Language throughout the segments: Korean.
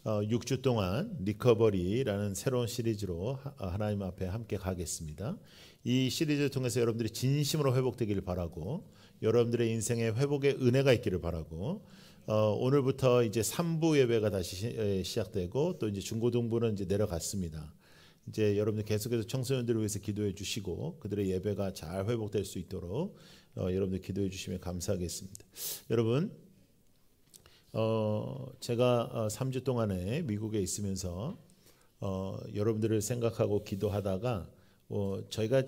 6주 동안 리커버리라는 새로운 시리즈로 하나님 앞에 함께 가겠습니다. 이 시리즈를 통해서 여러분들이 진심으로 회복되기를 바라고 여러분들의 인생에 회복의 은혜가 있기를 바라고 오늘부터 이제 3부 예배가 다시 시작되고 또 이제 중고등부는 이제 내려갔습니다. 이제 여러분들 계속해서 청소년들을 위해서 기도해 주시고 그들의 예배가 잘 회복될 수 있도록 여러분들 기도해 주시면 감사하겠습니다. 여러분 제가 3주 동안에 미국에 있으면서 여러분들을 생각하고 기도하다가 저희가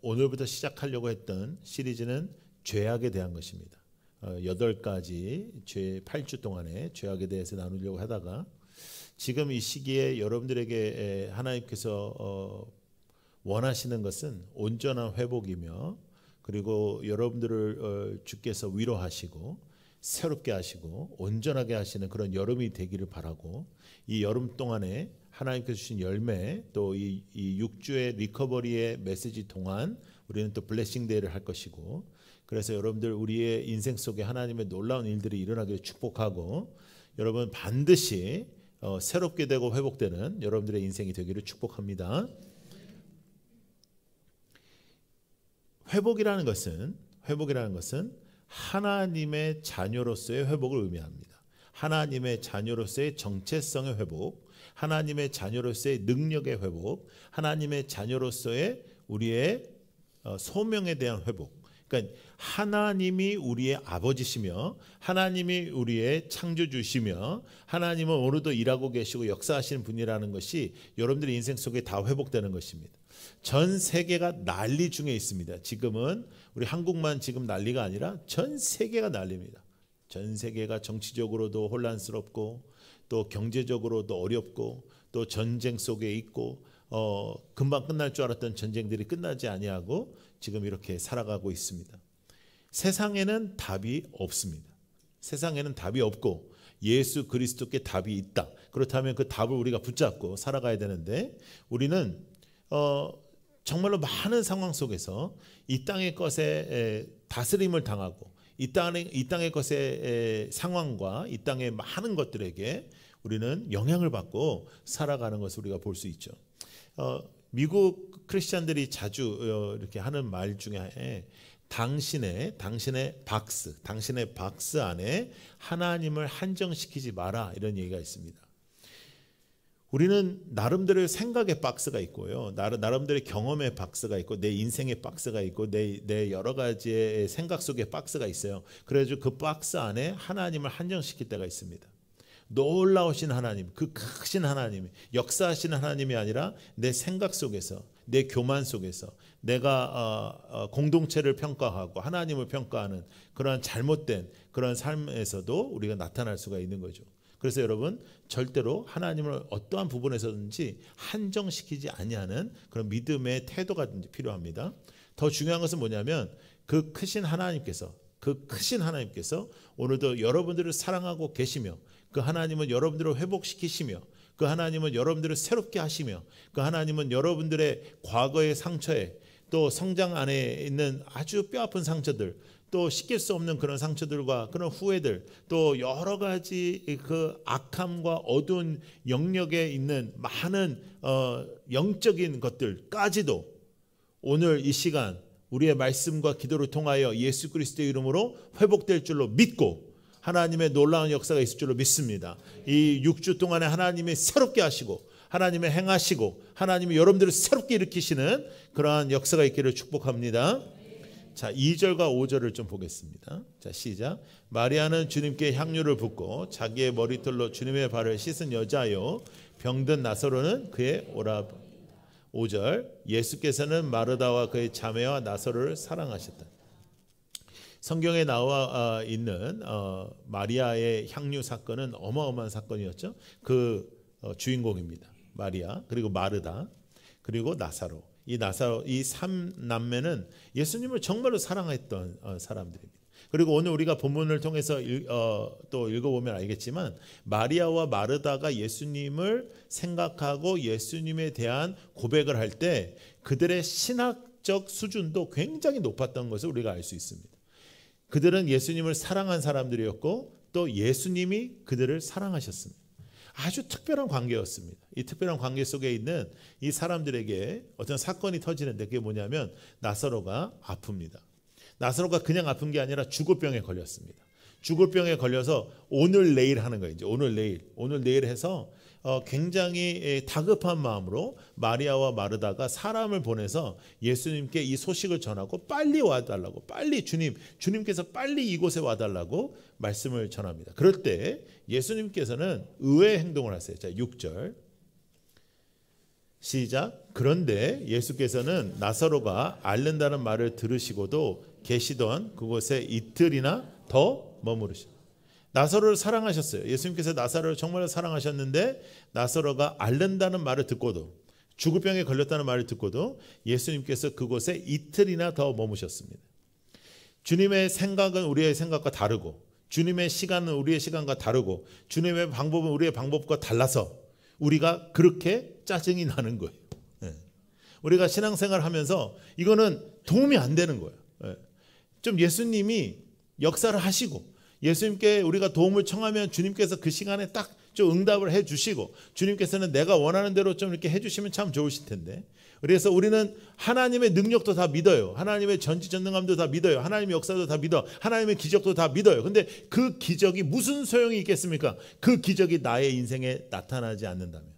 오늘부터 시작하려고 했던 시리즈는 죄악에 대한 것입니다. 8가지 8주 동안에 죄악에 대해서 나누려고 하다가 지금 이 시기에 여러분들에게 하나님께서 원하시는 것은 온전한 회복이며 그리고 여러분들을 주께서 위로하시고 새롭게 하시고 온전하게 하시는 그런 여름이 되기를 바라고 이 여름 동안에 하나님께서 주신 열매 또 이 6주의 리커버리의 메시지 동안 우리는 또 블레싱 데이를 할 것이고 그래서 여러분들 우리의 인생 속에 하나님의 놀라운 일들이 일어나기를 축복하고 여러분 반드시 새롭게 되고 회복되는 여러분들의 인생이 되기를 축복합니다. 회복이라는 것은 하나님의 자녀로서의 회복을 의미합니다. 하나님의 자녀로서의 정체성의 회복, 하나님의 자녀로서의 능력의 회복, 하나님의 자녀로서의 우리의 소명에 대한 회복. 그러니까 하나님이 우리의 아버지시며 하나님이 우리의 창조주시며 하나님은 오늘도 일하고 계시고 역사하시는 분이라는 것이 여러분들의 인생 속에 다 회복되는 것입니다. 전 세계가 난리 중에 있습니다. 지금은 우리 한국만 지금 난리가 아니라 전 세계가 난리입니다. 전 세계가 정치적으로도 혼란스럽고 또 경제적으로도 어렵고 또 전쟁 속에 있고 금방 끝날 줄 알았던 전쟁들이 끝나지 아니하고 지금 이렇게 살아가고 있습니다. 세상에는 답이 없습니다. 세상에는 답이 없고 예수 그리스도께 답이 있다. 그렇다면 그 답을 우리가 붙잡고 살아가야 되는데 우리는 정말로 많은 상황 속에서 이 땅의 것에 다스림을 당하고 이 땅의 것의 상황과 이 땅의 많은 것들에게 우리는 영향을 받고 살아가는 것을 우리가 볼 수 있죠. 미국 크리스찬들이 자주 이렇게 하는 말 중에 당신의 박스 안에 하나님을 한정시키지 마라 이런 얘기가 있습니다. 우리는 나름대로의 생각의 박스가 있고요. 나름대로의 경험의 박스가 있고 내 인생의 박스가 있고 내 여러 가지의 생각 속에 박스가 있어요. 그래서 그 박스 안에 하나님을 한정시킬 때가 있습니다. 놀라우신 하나님, 그 크신 하나님, 역사하시는 하나님이 아니라 내 생각 속에서 내 교만 속에서 내가 공동체를 평가하고 하나님을 평가하는 그러한 잘못된 그런 삶에서도 우리가 나타날 수가 있는 거죠. 그래서 여러분 절대로 하나님을 어떠한 부분에서든지 한정시키지 아니하는 그런 믿음의 태도가 필요합니다. 더 중요한 것은 뭐냐면 그 크신 하나님께서 오늘도 여러분들을 사랑하고 계시며 그 하나님은 여러분들을 회복시키시며 그 하나님은 여러분들을 새롭게 하시며 그 하나님은 여러분들의 과거의 상처에 또 성장 안에 있는 아주 뼈아픈 상처들 또 씻길 수 없는 그런 상처들과 그런 후회들 또 여러 가지 그 악함과 어두운 영역에 있는 많은 영적인 것들까지도 오늘 이 시간 우리의 말씀과 기도를 통하여 예수 그리스도의 이름으로 회복될 줄로 믿고 하나님의 놀라운 역사가 있을 줄로 믿습니다. 이 6주 동안에 하나님이 새롭게 하시고 하나님의 행하시고 하나님이 여러분들을 새롭게 일으키시는 그러한 역사가 있기를 축복합니다. 자, 2절과 5절을 좀 보겠습니다. 자, 시작. 마리아는 주님께 향유를 붓고 자기의 머리털로 주님의 발을 씻은 여자요 병든 나사로는 그의 오라. 5절. 예수께서는 마르다와 그의 자매와 나사로를 사랑하셨다. 성경에 나와 있는 마리아의 향유 사건은 어마어마한 사건이었죠. 그 주인공입니다. 마리아 그리고 마르다 그리고 나사로. 이 3남매는 예수님을 정말로 사랑했던 사람들입니다. 그리고 오늘 우리가 본문을 통해서 또 읽어보면 알겠지만 마리아와 마르다가 예수님을 생각하고 예수님에 대한 고백을 할 때 그들의 신학적 수준도 굉장히 높았던 것을 우리가 알 수 있습니다. 그들은 예수님을 사랑한 사람들이었고 또 예수님이 그들을 사랑하셨습니다. 아주 특별한 관계였습니다. 이 특별한 관계 속에 있는 이 사람들에게 어떤 사건이 터지는데 그게 뭐냐면 나사로가 아픕니다. 나사로가 그냥 아픈 게 아니라 죽을병에 걸렸습니다. 죽을병에 걸려서 오늘 내일 하는 거예요. 이제 오늘 내일 해서 굉장히 다급한 마음으로 마리아와 마르다가 사람을 보내서 예수님께 이 소식을 전하고 빨리 와달라고, 빨리 주님께서 빨리 이곳에 와달라고 말씀을 전합니다. 그럴 때 예수님께서는 의외의 행동을 하세요. 자, 6절 시작. 그런데 예수께서는 나사로가 앓는다는 말을 들으시고도 계시던 그곳에 이틀이나 더 머무르시고, 나사로를 사랑하셨어요. 예수님께서 나사로를 정말 사랑하셨는데 나사로가 앓는다는 말을 듣고도, 죽을 병에 걸렸다는 말을 듣고도 예수님께서 그곳에 이틀이나 더 머무셨습니다. 주님의 생각은 우리의 생각과 다르고, 주님의 시간은 우리의 시간과 다르고, 주님의 방법은 우리의 방법과 달라서 우리가 그렇게 짜증이 나는 거예요. 우리가 신앙생활 하면서 이거는 도움이 안 되는 거예요. 좀 예수님이 역사를 하시고 예수님께 우리가 도움을 청하면 주님께서 그 시간에 딱 좀 응답을 해 주시고, 주님께서는 내가 원하는 대로 좀 이렇게 해 주시면 참 좋으실 텐데, 그래서 우리는 하나님의 능력도 다 믿어요. 하나님의 전지전능함도 다 믿어요. 하나님의 역사도 다 믿어. 하나님의 기적도 다 믿어요. 근데 그 기적이 무슨 소용이 있겠습니까? 그 기적이 나의 인생에 나타나지 않는다면.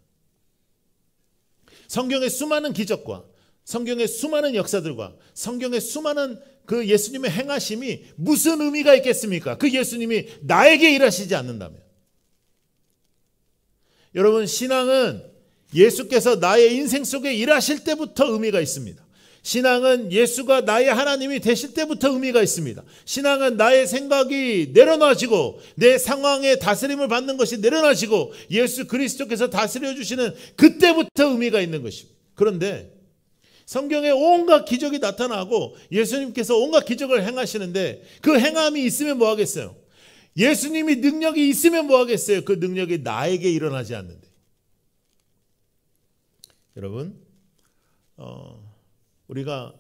성경의 수많은 기적과 성경의 수많은 역사들과 성경의 수많은 그 예수님의 행하심이 무슨 의미가 있겠습니까? 그 예수님이 나에게 일하시지 않는다면. 여러분, 신앙은 예수께서 나의 인생 속에 일하실 때부터 의미가 있습니다. 신앙은 예수가 나의 하나님이 되실 때부터 의미가 있습니다. 신앙은 나의 생각이 내려놔지고 내 상황에 다스림을 받는 것이 내려놔지고 예수 그리스도께서 다스려 주시는 그때부터 의미가 있는 것입니다. 그런데 성경에 온갖 기적이 나타나고 예수님께서 온갖 기적을 행하시는데 그 행함이 있으면 뭐 하겠어요? 예수님이 능력이 있으면 뭐 하겠어요? 그 능력이 나에게 일어나지 않는데. 여러분, 우리가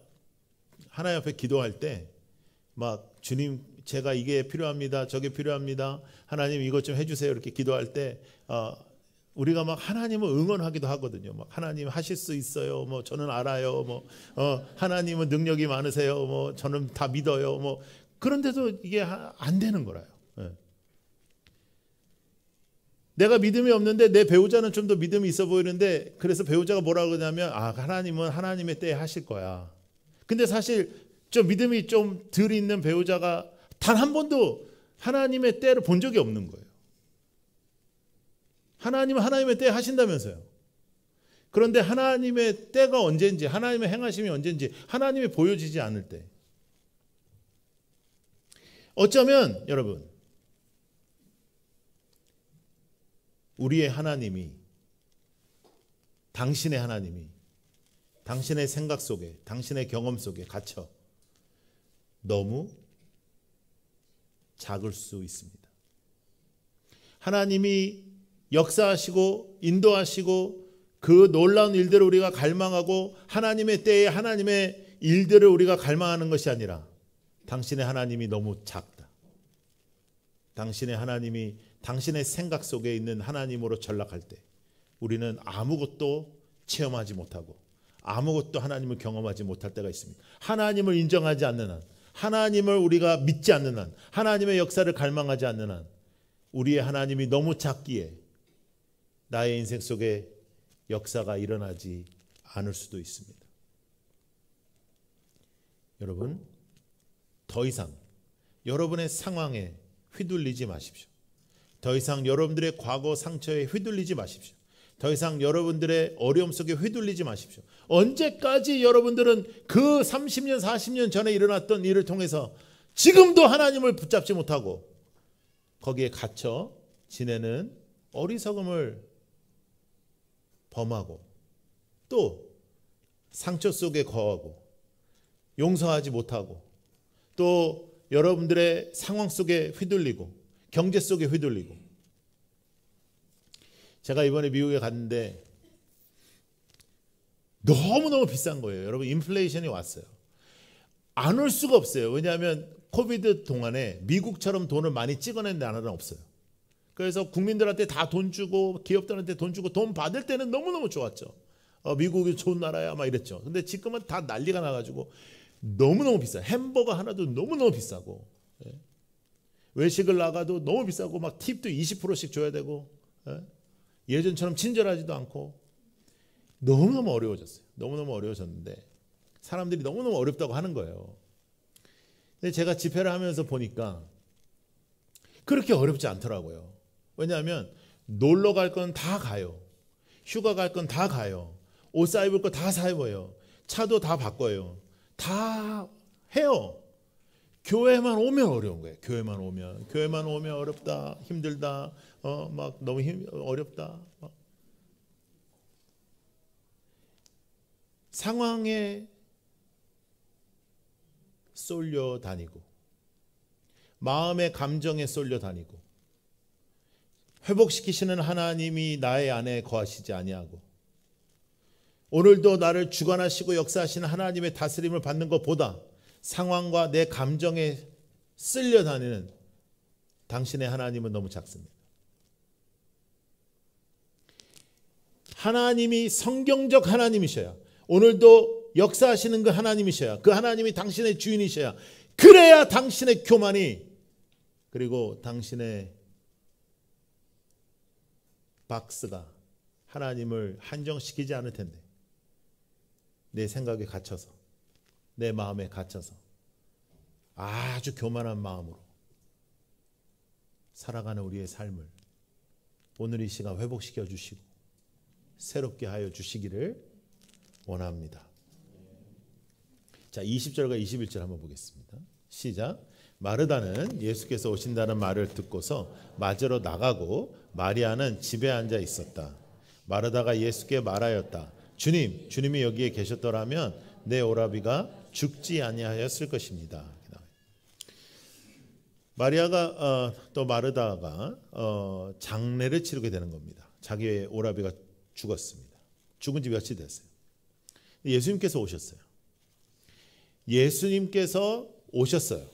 하나님 앞에 기도할 때 막 주님 제가 이게 필요합니다. 저게 필요합니다. 하나님 이것 좀 해주세요. 이렇게 기도할 때 우리가 막 하나님을 응원하기도 하거든요. 막 하나님 하실 수 있어요. 뭐 저는 알아요. 뭐 하나님은 능력이 많으세요. 뭐 저는 다 믿어요. 뭐 그런데도 이게 안 되는 거라요. 네. 내가 믿음이 없는데 내 배우자는 좀 더 믿음이 있어 보이는데, 그래서 배우자가 뭐라고 그러냐면 하나님은 하나님의 때에 하실 거야. 근데 사실 좀 믿음이 좀 덜 있는 배우자가 단 한 번도 하나님의 때를 본 적이 없는 거예요. 하나님은 하나님의 때에 하신다면서요. 그런데 하나님의 때가 언제인지, 하나님의 행하심이 언제인지 하나님이 보여지지 않을 때, 어쩌면 여러분, 우리의 하나님이, 당신의 하나님이 당신의 생각 속에, 당신의 경험 속에 갇혀 너무 작을 수 있습니다. 하나님이 역사하시고 인도하시고 그 놀라운 일들을 우리가 갈망하고 하나님의 때에 하나님의 일들을 우리가 갈망하는 것이 아니라 당신의 하나님이 너무 작다. 당신의 하나님이 당신의 생각 속에 있는 하나님으로 전락할 때 우리는 아무것도 체험하지 못하고 아무것도 하나님을 경험하지 못할 때가 있습니다. 하나님을 인정하지 않는 한, 하나님을 우리가 믿지 않는 한, 하나님의 역사를 갈망하지 않는 한 우리의 하나님이 너무 작기에 나의 인생 속에 역사가 일어나지 않을 수도 있습니다. 여러분, 더 이상 여러분의 상황에 휘둘리지 마십시오. 더 이상 여러분들의 과거 상처에 휘둘리지 마십시오. 더 이상 여러분들의 어려움 속에 휘둘리지 마십시오. 언제까지 여러분들은 그 30년, 40년 전에 일어났던 일을 통해서 지금도 하나님을 붙잡지 못하고 거기에 갇혀 지내는 어리석음을 범하고 또 상처 속에 거하고 용서하지 못하고 또 여러분들의 상황 속에 휘둘리고 경제 속에 휘둘리고. 제가 이번에 미국에 갔는데 너무너무 비싼 거예요. 여러분, 인플레이션이 왔어요. 안 올 수가 없어요. 왜냐하면 코비드 동안에 미국처럼 돈을 많이 찍어낸 나라는 없어요. 그래서 국민들한테 다 돈 주고 기업들한테 돈 주고 돈 받을 때는 너무너무 좋았죠. 미국이 좋은 나라야 막 이랬죠. 근데 지금은 다 난리가 나가지고 너무너무 비싸. 햄버거 하나도 너무너무 비싸고, 외식을 나가도 너무 비싸고, 막 팁도 20%씩 줘야 되고, 예전처럼 친절하지도 않고 너무너무 어려워졌어요. 너무너무 어려워졌는데 사람들이 너무너무 어렵다고 하는 거예요. 근데 제가 집회를 하면서 보니까 그렇게 어렵지 않더라고요. 왜냐하면 놀러 갈 건 다 가요. 휴가 갈 건 다 가요. 옷 사 입을 거 다 사 입어요. 차도 다 바꿔요. 다 해요. 교회만 오면 어려운 거예요. 교회만 오면 어렵다, 힘들다, 막 너무 어렵다. 상황에 쏠려 다니고, 마음의 감정에 쏠려 다니고, 회복시키시는 하나님이 나의 안에 거하시지 아니하고, 오늘도 나를 주관하시고 역사하시는 하나님의 다스림을 받는 것보다 상황과 내 감정에 쓸려 다니는 당신의 하나님은 너무 작습니다. 하나님이 성경적 하나님이셔야, 오늘도 역사하시는 그 하나님이셔야, 그 하나님이 당신의 주인이셔야, 그래야 당신의 교만이, 그리고 당신의 박스가 하나님을 한정시키지 않을 텐데, 내 생각에 갇혀서, 내 마음에 갇혀서 아주 교만한 마음으로 살아가는 우리의 삶을 오늘 이 시간 회복시켜 주시고 새롭게 하여 주시기를 원합니다. 자, 20절과 21절 한번 보겠습니다. 시작. 마르다는 예수께서 오신다는 말을 듣고서 맞으러 나가고 마리아는 집에 앉아 있었다. 마르다가 예수께 말하였다. 주님이 여기에 계셨더라면 내 오라비가 죽지 아니하였을 것입니다. 마리아가 또 마르다가 장례를 치르게 되는 겁니다. 자기의 오라비가 죽었습니다. 죽은 지 며칠 됐어요. 예수님께서 오셨어요. 예수님께서 오셨어요.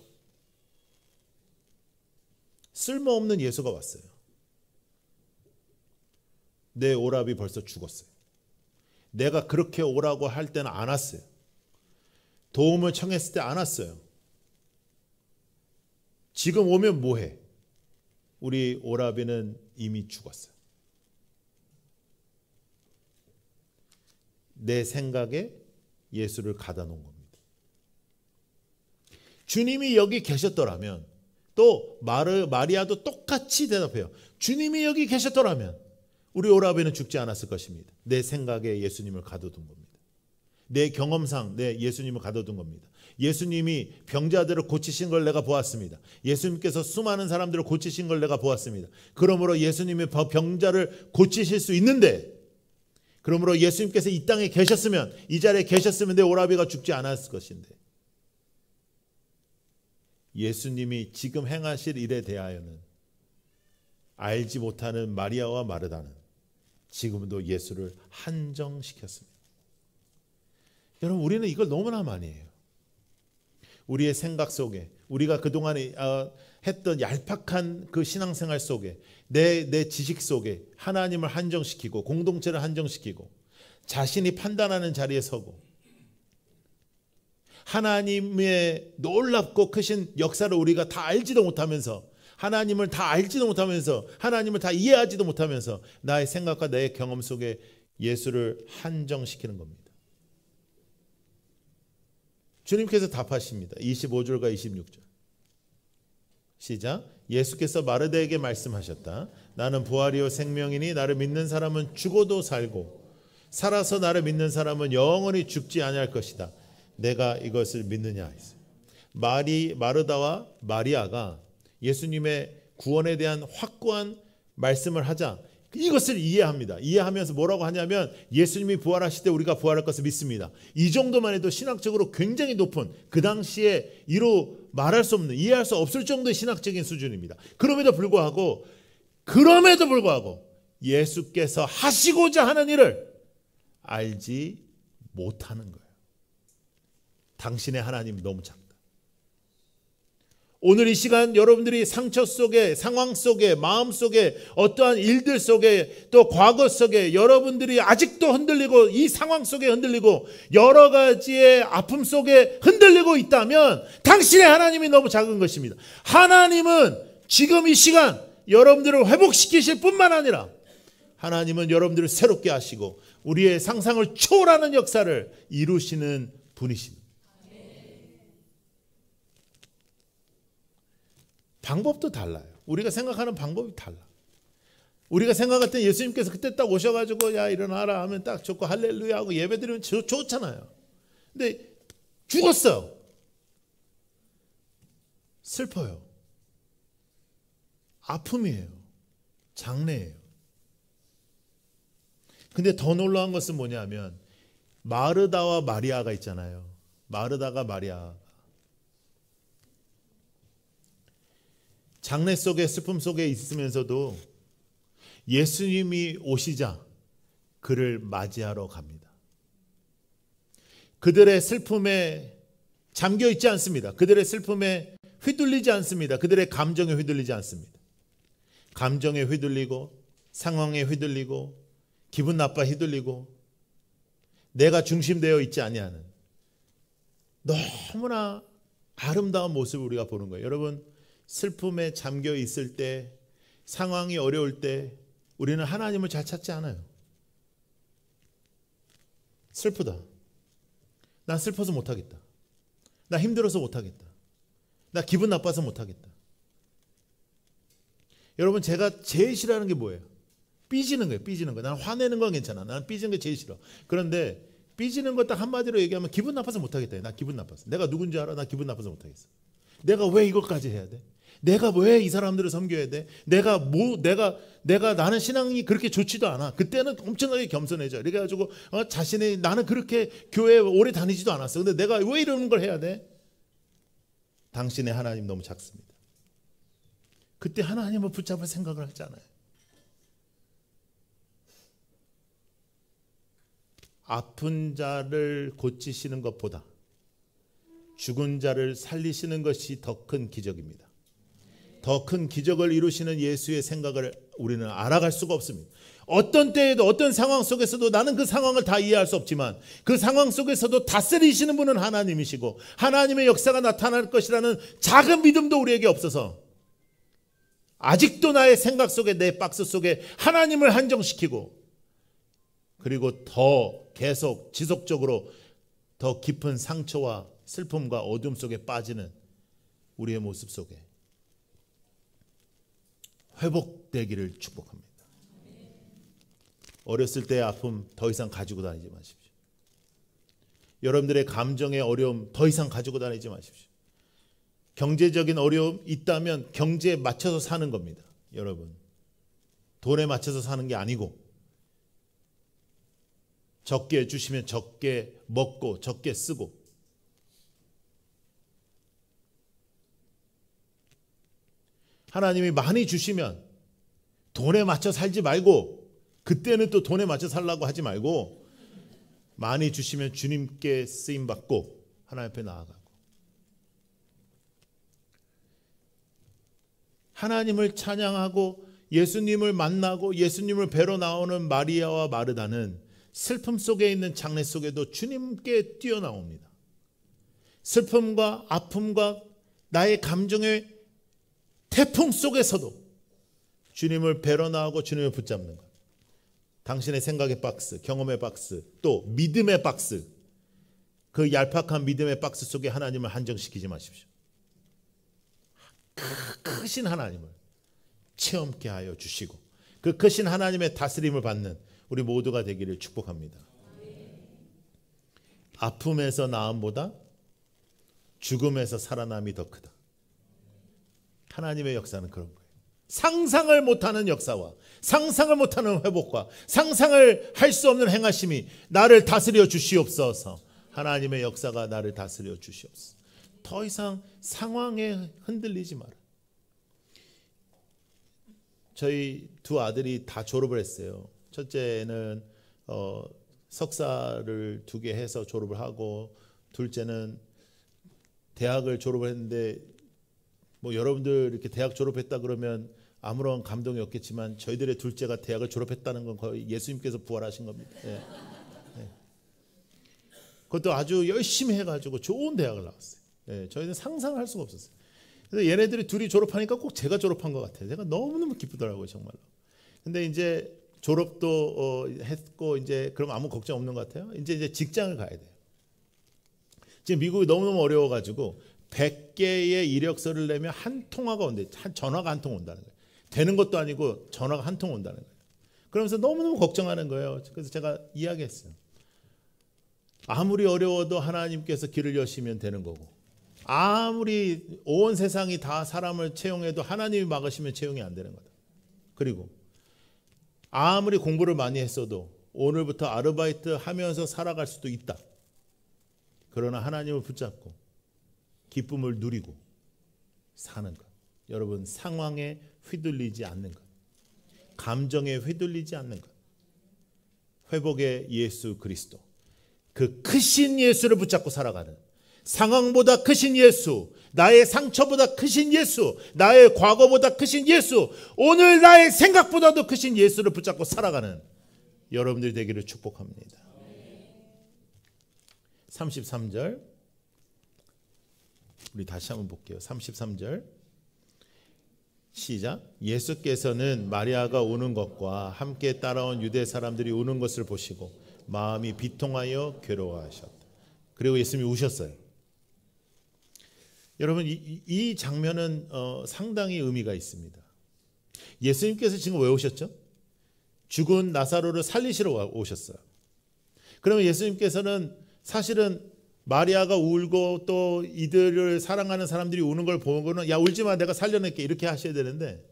쓸모없는 예수가 왔어요. 내 오라비 벌써 죽었어요. 내가 그렇게 오라고 할 때는 안 왔어요. 도움을 청했을 때 안 왔어요. 지금 오면 뭐해? 우리 오라비는 이미 죽었어요. 내 생각에 예수를 가다 놓은 겁니다. 주님이 여기 계셨더라면, 또 마리아도 똑같이 대답해요. 주님이 여기 계셨더라면 우리 오라비는 죽지 않았을 것입니다. 내 생각에 예수님을 가둬둔 겁니다. 내 경험상 내 예수님을 가둬둔 겁니다. 예수님이 병자들을 고치신 걸 내가 보았습니다. 예수님께서 수많은 사람들을 고치신 걸 내가 보았습니다. 그러므로 예수님이 병자를 고치실 수 있는데, 그러므로 예수님께서 이 땅에 계셨으면, 이 자리에 계셨으면 내 오라비가 죽지 않았을 것인데, 예수님이 지금 행하실 일에 대하여는 알지 못하는 마리아와 마르다는 지금도 예수를 한정시켰습니다. 여러분, 우리는 이걸 너무나 많이 해요. 우리의 생각 속에, 우리가 그동안에 했던 얄팍한 그 신앙생활 속에, 내 지식 속에 하나님을 한정시키고 공동체를 한정시키고 자신이 판단하는 자리에 서고, 하나님의 놀랍고 크신 역사를 우리가 다 알지도 못하면서, 하나님을 다 알지도 못하면서, 하나님을 다 이해하지도 못하면서 나의 생각과 내 경험 속에 예수를 한정시키는 겁니다. 주님께서 답하십니다. 25절과 26절 시작. 예수께서 마르다에게 말씀하셨다. 나는 부활이요 생명이니 나를 믿는 사람은 죽어도 살고 살아서 나를 믿는 사람은 영원히 죽지 아니할 것이다. 내가 이것을 믿느냐 했어요. 마르다와 마리아가 예수님의 구원에 대한 확고한 말씀을 하자 이것을 이해합니다. 이해하면서 뭐라고 하냐면, 예수님이 부활하실 때 우리가 부활할 것을 믿습니다. 이 정도만 해도 신학적으로 굉장히 높은, 그 당시에 이루 말할 수 없는, 이해할 수 없을 정도의 신학적인 수준입니다. 그럼에도 불구하고 예수께서 하시고자 하는 일을 알지 못하는 거예요. 당신의 하나님 너무 작다. 오늘 이 시간 여러분들이 상처 속에, 상황 속에, 마음 속에, 어떠한 일들 속에, 또 과거 속에 여러분들이 아직도 흔들리고, 이 상황 속에 흔들리고, 여러 가지의 아픔 속에 흔들리고 있다면 당신의 하나님이 너무 작은 것입니다. 하나님은 지금 이 시간 여러분들을 회복시키실 뿐만 아니라 하나님은 여러분들을 새롭게 하시고 우리의 상상을 초월하는 역사를 이루시는 분이십니다. 방법도 달라요. 우리가 생각하는 방법이 달라. 우리가 생각할 때 예수님께서 그때 딱 오셔가지고 야 일어나라 하면 딱 좋고 할렐루야 하고 예배드리면 좋잖아요. 근데 죽었어요. 슬퍼요. 아픔이에요. 장례예요. 근데 더 놀라운 것은 뭐냐면 마르다와 마리아가 있잖아요. 마르다가 마리아. 장례 속에 슬픔 속에 있으면서도 예수님이 오시자 그를 맞이하러 갑니다. 그들의 슬픔에 잠겨 있지 않습니다. 그들의 슬픔에 휘둘리지 않습니다. 그들의 감정에 휘둘리지 않습니다. 감정에 휘둘리고 상황에 휘둘리고 기분 나빠 휘둘리고 내가 중심되어 있지 아니하는 너무나 아름다운 모습을 우리가 보는 거예요. 여러분 슬픔에 잠겨 있을 때 상황이 어려울 때 우리는 하나님을 잘 찾지 않아요. 슬프다. 난 슬퍼서 못하겠다. 나 힘들어서 못하겠다. 나 기분 나빠서 못하겠다. 여러분 제가 제일 싫어하는 게 뭐예요? 삐지는 거예요. 삐지는 거. 난 화내는 건 괜찮아. 난 삐지는 게 제일 싫어. 그런데 삐지는 거 딱 한마디로 얘기하면 기분 나빠서 못하겠다. 나 기분 나빠서. 내가 누군지 알아? 나 기분 나빠서 못하겠어. 내가 왜 이것까지 해야 돼? 내가 왜 이 사람들을 섬겨야 돼? 내가 나는 신앙이 그렇게 좋지도 않아. 그때는 엄청나게 겸손해져. 그래가지고 자신이 나는 그렇게 교회에 오래 다니지도 않았어. 근데 내가 왜 이러는 걸 해야 돼? 당신의 하나님 너무 작습니다. 그때 하나님을 붙잡을 생각을 하잖아요. 아픈 자를 고치시는 것보다 죽은 자를 살리시는 것이 더 큰 기적입니다. 더 큰 기적을 이루시는 예수의 생각을 우리는 알아갈 수가 없습니다. 어떤 때에도 어떤 상황 속에서도 나는 그 상황을 다 이해할 수 없지만 그 상황 속에서도 다스리시는 분은 하나님이시고 하나님의 역사가 나타날 것이라는 작은 믿음도 우리에게 없어서 아직도 나의 생각 속에 내 박스 속에 하나님을 한정시키고 그리고 더 계속 지속적으로 더 깊은 상처와 슬픔과 어둠 속에 빠지는 우리의 모습 속에 회복되기를 축복합니다. 어렸을 때의 아픔 더 이상 가지고 다니지 마십시오. 여러분들의 감정의 어려움 더 이상 가지고 다니지 마십시오. 경제적인 어려움 있다면 경제에 맞춰서 사는 겁니다. 여러분 돈에 맞춰서 사는 게 아니고 적게 주시면 적게 먹고 적게 쓰고 하나님이 많이 주시면 돈에 맞춰 살지 말고 그때는 또 돈에 맞춰 살라고 하지 말고 많이 주시면 주님께 쓰임받고 하나님 앞에 나아가고 하나님을 찬양하고 예수님을 만나고 예수님을 뵈러 나오는 마리아와 마르다는 슬픔 속에 있는 장례 속에도 주님께 뛰어나옵니다. 슬픔과 아픔과 나의 감정의 태풍 속에서도 주님을 뵈러 나오고 주님을 붙잡는 것. 당신의 생각의 박스, 경험의 박스, 또 믿음의 박스, 그 얄팍한 믿음의 박스 속에 하나님을 한정시키지 마십시오. 크신 하나님을 체험케 하여 주시고 그 크신 하나님의 다스림을 받는 우리 모두가 되기를 축복합니다. 아픔에서 나음보다 죽음에서 살아남이 더 크다. 하나님의 역사는 그런 거예요. 상상을 못하는 역사와 상상을 못하는 회복과 상상을 할 수 없는 행하심이 나를 다스려 주시옵소서. 하나님의 역사가 나를 다스려 주시옵소서. 더 이상 상황에 흔들리지 마라. 저희 두 아들이 다 졸업을 했어요. 첫째는 석사를 2개 해서 졸업을 하고 둘째는 대학을 졸업을 했는데 뭐 여러분들 이렇게 대학 졸업했다 그러면 아무런 감동이 없겠지만 저희들의 둘째가 대학을 졸업했다는 건 거의 예수님께서 부활하신 겁니다. 예. 예. 그것도 아주 열심히 해가지고 좋은 대학을 나왔어요. 예. 저희는 상상할 수가 없었어요. 그래서 얘네들이 둘이 졸업하니까 꼭 제가 졸업한 것 같아요. 제가 너무너무 기쁘더라고요, 정말로. 근데 이제 졸업도 했고 이제 그런 거 아무 걱정 없는 것 같아요. 이제 직장을 가야 돼요. 지금 미국이 너무너무 어려워가지고 100개의 이력서를 내면 한 통화가 온대. 전화가 한 통 온다는 거예요. 되는 것도 아니고 전화가 한 통 온다는 거예요. 그러면서 너무너무 걱정하는 거예요. 그래서 제가 이야기했어요. 아무리 어려워도 하나님께서 길을 여시면 되는 거고, 아무리 온 세상이 다 사람을 채용해도 하나님이 막으시면 채용이 안 되는 거다. 그리고 아무리 공부를 많이 했어도 오늘부터 아르바이트 하면서 살아갈 수도 있다. 그러나 하나님을 붙잡고 기쁨을 누리고 사는 것. 여러분, 상황에 휘둘리지 않는 것, 감정에 휘둘리지 않는 것, 회복의 예수 그리스도, 그 크신 예수를 붙잡고 살아가는, 상황보다 크신 예수, 나의 상처보다 크신 예수, 나의 과거보다 크신 예수, 오늘 나의 생각보다도 크신 예수를 붙잡고 살아가는 여러분들이 되기를 축복합니다. 33절 우리 다시 한번 볼게요. 33절 시작. 예수께서는 마리아가 우는 것과 함께 따라온 유대 사람들이 우는 것을 보시고 마음이 비통하여 괴로워하셨다. 그리고 예수님이 우셨어요. 여러분, 이 장면은 상당히 의미가 있습니다. 예수님께서 지금 왜 오셨죠? 죽은 나사로를 살리시러 오셨어요. 그러면 예수님께서는 사실은 마리아가 울고 또 이들을 사랑하는 사람들이 우는 걸 보고는 야, 울지 마, 내가 살려낼게, 이렇게 하셔야 되는데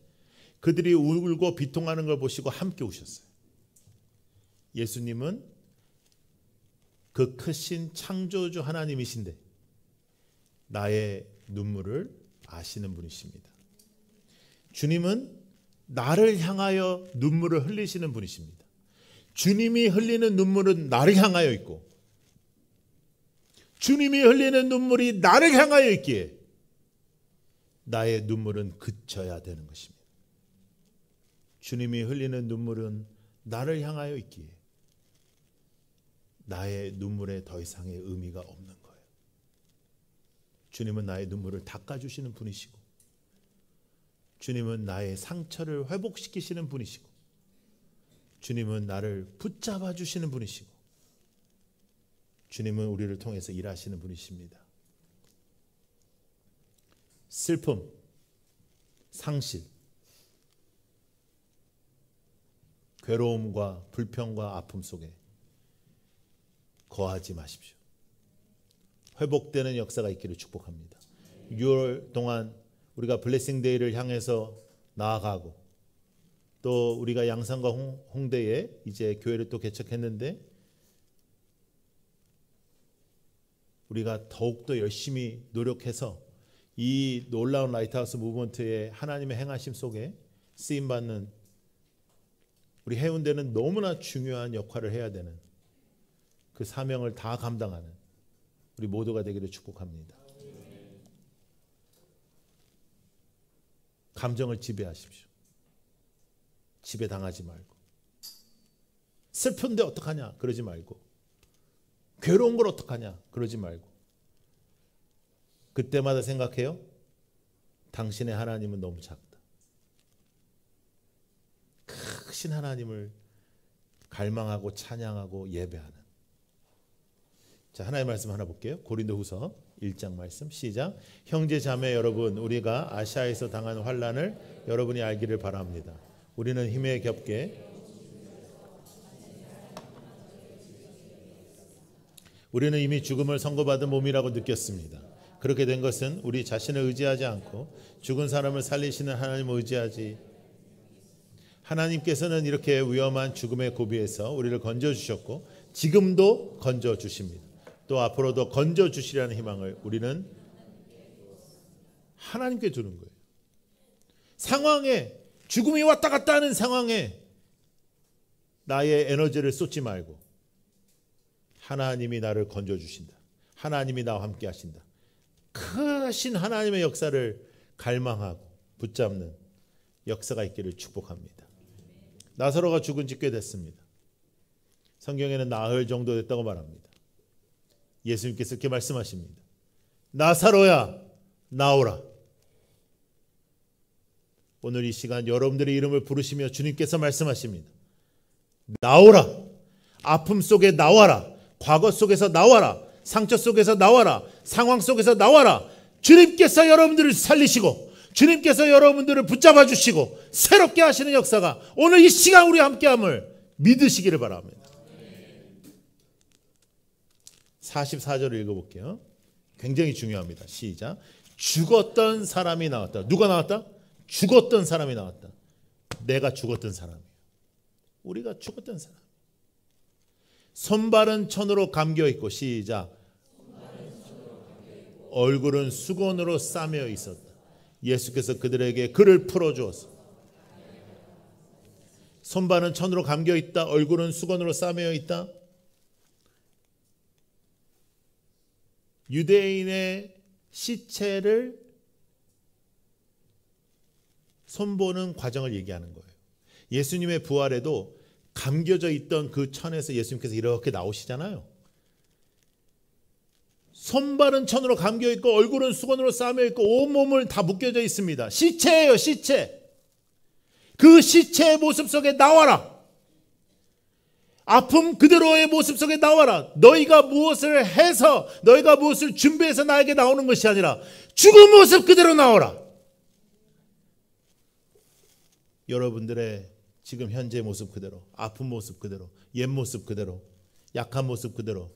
그들이 울고 비통하는 걸 보시고 함께 우셨어요. 예수님은 그 크신 창조주 하나님이신데 나의 눈물을 아시는 분이십니다. 주님은 나를 향하여 눈물을 흘리시는 분이십니다. 주님이 흘리는 눈물은 나를 향하여 있고 주님이 흘리는 눈물이 나를 향하여 있기에 나의 눈물은 그쳐야 되는 것입니다. 주님이 흘리는 눈물은 나를 향하여 있기에 나의 눈물에 더 이상의 의미가 없는 거예요. 주님은 나의 눈물을 닦아주시는 분이시고 주님은 나의 상처를 회복시키시는 분이시고 주님은 나를 붙잡아 주시는 분이시고 주님은 우리를 통해서 일하시는 분이십니다. 슬픔, 상실, 괴로움과 불평과 아픔 속에 거하지 마십시오. 회복되는 역사가 있기를 축복합니다. 6월 동안 우리가 블레싱 데이를 향해서 나아가고 또 우리가 양산과 홍대에 이제 교회를 또 개척했는데 우리가 더욱더 열심히 노력해서 이 놀라운 라이트하우스 무브먼트의 하나님의 행하심 속에 쓰임받는 우리 해운대는 너무나 중요한 역할을 해야 되는 그 사명을 다 감당하는 우리 모두가 되기를 축복합니다. 감정을 지배하십시오. 지배당하지 말고 슬픈데 어떡하냐 그러지 말고 괴로운 걸 어떡하냐 그러지 말고 그때마다 생각해요. 당신의 하나님은 너무 작다. 크신 하나님을 갈망하고 찬양하고 예배하는. 자, 하나의 말씀 하나 볼게요. 고린도후서 1장 말씀 시작. 형제 자매 여러분, 우리가 아시아에서 당한 환난을 여러분이 알기를 바랍니다. 우리는 힘에 겹게 우리는 이미 죽음을 선고받은 몸이라고 느꼈습니다. 그렇게 된 것은 우리 자신을 의지하지 않고 죽은 사람을 살리시는 하나님을 의지하지. 하나님께서는 이렇게 위험한 죽음의 고비에서 우리를 건져주셨고 지금도 건져주십니다. 또 앞으로도 건져주시라는 희망을 우리는 하나님께 두는 거예요. 상황에 죽음이 왔다 갔다 하는 상황에 나의 에너지를 쏟지 말고 하나님이 나를 건져주신다. 하나님이 나와 함께 하신다. 크신 하나님의 역사를 갈망하고 붙잡는 역사가 있기를 축복합니다. 나사로가 죽은 지 꽤 됐습니다. 성경에는 나흘 정도 됐다고 말합니다. 예수님께서 이렇게 말씀하십니다. 나사로야 나오라. 오늘 이 시간 여러분들의 이름을 부르시며 주님께서 말씀하십니다. 나오라. 아픔 속에 나와라. 과거 속에서 나와라. 상처 속에서 나와라. 상황 속에서 나와라. 주님께서 여러분들을 살리시고 주님께서 여러분들을 붙잡아 주시고 새롭게 하시는 역사가 오늘 이 시간 우리 함께함을 믿으시기를 바랍니다. 44절을 읽어볼게요. 굉장히 중요합니다. 시작. 죽었던 사람이 나왔다. 누가 나왔다? 죽었던 사람이 나왔다. 내가 죽었던 사람이에요. 우리가 죽었던 사람. 손발은 천으로 감겨있고 시작. 얼굴은 수건으로 싸매어 있었다. 예수께서 그들에게 그를 풀어주었어. 손발은 천으로 감겨있다. 얼굴은 수건으로 싸매어 있다. 유대인의 시체를 손보는 과정을 얘기하는 거예요. 예수님의 부활에도 감겨져 있던 그 천에서 예수님께서 이렇게 나오시잖아요. 손발은 천으로 감겨있고 얼굴은 수건으로 싸매어있고 온몸을 다 묶여져 있습니다. 시체예요. 시체. 그 시체의 모습 속에 나와라. 아픔 그대로의 모습 속에 나와라. 너희가 무엇을 해서 너희가 무엇을 준비해서 나에게 나오는 것이 아니라 죽은 모습 그대로 나오라. 여러분들의 지금 현재 모습 그대로, 아픈 모습 그대로, 옛 모습 그대로, 약한 모습 그대로,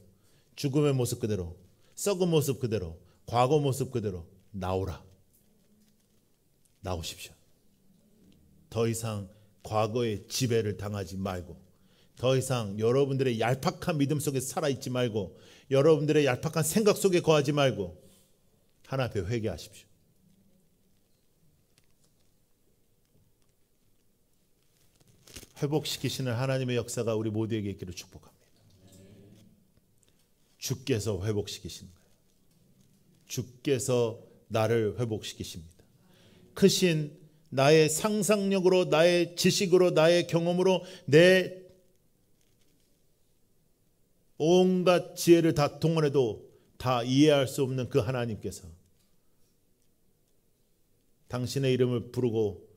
죽음의 모습 그대로, 썩은 모습 그대로, 과거 모습 그대로 나오라. 나오십시오. 더 이상 과거의 지배를 당하지 말고, 더 이상 여러분들의 얄팍한 믿음 속에 살아있지 말고, 여러분들의 얄팍한 생각 속에 거하지 말고 하나님 앞에 회개하십시오. 회복시키시는 하나님의 역사가 우리 모두에게 있기를 축복합니다. 주께서 회복시키시는 거예요. 주께서 나를 회복시키십니다. 크신 나의 상상력으로, 나의 지식으로, 나의 경험으로, 내 온갖 지혜를 다 동원해도 다 이해할 수 없는 그 하나님께서 당신의 이름을 부르고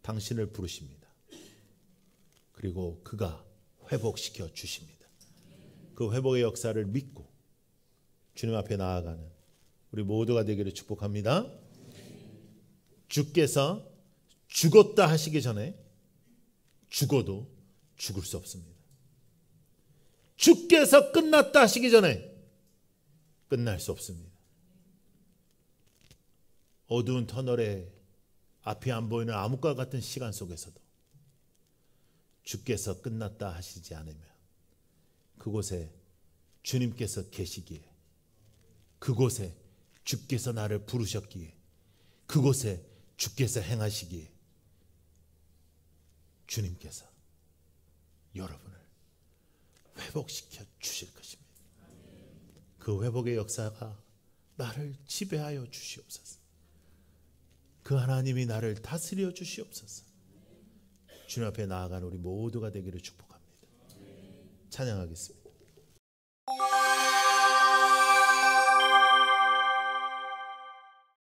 당신을 부르십니다. 그리고 그가 회복시켜 주십니다. 그 회복의 역사를 믿고 주님 앞에 나아가는 우리 모두가 되기를 축복합니다. 주께서 죽었다 하시기 전에 죽어도 죽을 수 없습니다. 주께서 끝났다 하시기 전에 끝날 수 없습니다. 어두운 터널에 앞이 안 보이는 암흑과 같은 시간 속에서도 주께서 끝났다 하시지 않으면 그곳에 주님께서 계시기에, 그곳에 주께서 나를 부르셨기에, 그곳에 주께서 행하시기에 주님께서 여러분을 회복시켜 주실 것입니다. 그 회복의 역사가 나를 지배하여 주시옵소서. 그 하나님이 나를 다스려 주시옵소서. 주님 앞에 나아가는 우리 모두가 되기를 축복합니다. 찬양하겠습니다.